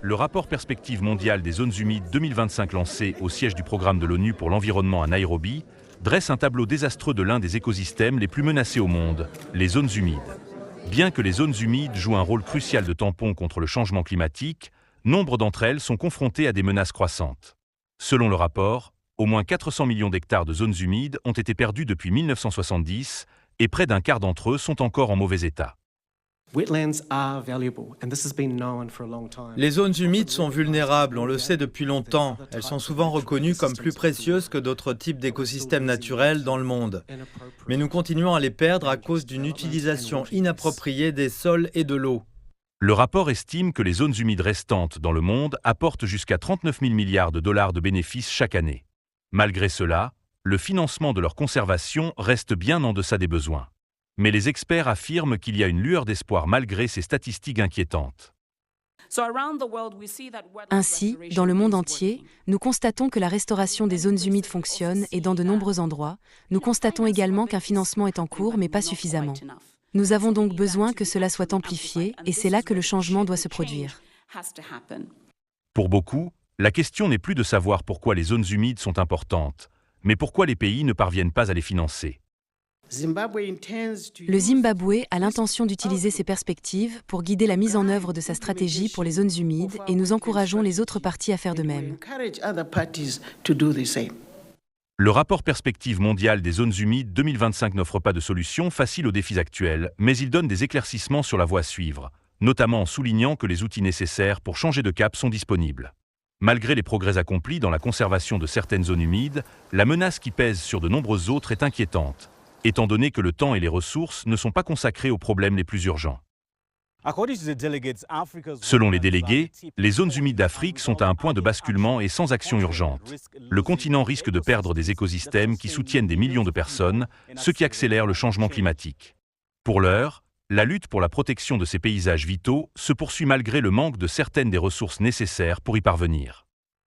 Le rapport Perspective mondiale des zones humides 2025 lancé au siège du programme de l'ONU pour l'environnement à Nairobi dresse un tableau désastreux de l'un des écosystèmes les plus menacés au monde, les zones humides. Bien que les zones humides jouent un rôle crucial de tampon contre le changement climatique, nombre d'entre elles sont confrontées à des menaces croissantes. Selon le rapport, au moins 400 millions d'hectares de zones humides ont été perdus depuis 1970 et près d'un quart d'entre eux sont encore en mauvais état. Les zones humides sont vulnérables, on le sait depuis longtemps. Elles sont souvent reconnues comme plus précieuses que d'autres types d'écosystèmes naturels dans le monde. Mais nous continuons à les perdre à cause d'une utilisation inappropriée des sols et de l'eau. Le rapport estime que les zones humides restantes dans le monde apportent jusqu'à 39 000 milliards de dollars de bénéfices chaque année. Malgré cela, le financement de leur conservation reste bien en deçà des besoins. Mais les experts affirment qu'il y a une lueur d'espoir malgré ces statistiques inquiétantes. Ainsi, dans le monde entier, nous constatons que la restauration des zones humides fonctionne et dans de nombreux endroits, nous constatons également qu'un financement est en cours mais pas suffisamment. Nous avons donc besoin que cela soit amplifié et c'est là que le changement doit se produire. Pour beaucoup, la question n'est plus de savoir pourquoi les zones humides sont importantes, mais pourquoi les pays ne parviennent pas à les financer. Le Zimbabwe a l'intention d'utiliser ces perspectives pour guider la mise en œuvre de sa stratégie pour les zones humides et nous encourageons les autres parties à faire de même. Le rapport Perspective mondiale des zones humides 2025 n'offre pas de solution facile aux défis actuels, mais il donne des éclaircissements sur la voie à suivre, notamment en soulignant que les outils nécessaires pour changer de cap sont disponibles. Malgré les progrès accomplis dans la conservation de certaines zones humides, la menace qui pèse sur de nombreuses autres est inquiétante, étant donné que le temps et les ressources ne sont pas consacrés aux problèmes les plus urgents. Selon les délégués, les zones humides d'Afrique sont à un point de basculement et sans action urgente. Le continent risque de perdre des écosystèmes qui soutiennent des millions de personnes, ce qui accélère le changement climatique. Pour l'heure, la lutte pour la protection de ces paysages vitaux se poursuit malgré le manque de certaines des ressources nécessaires pour y parvenir.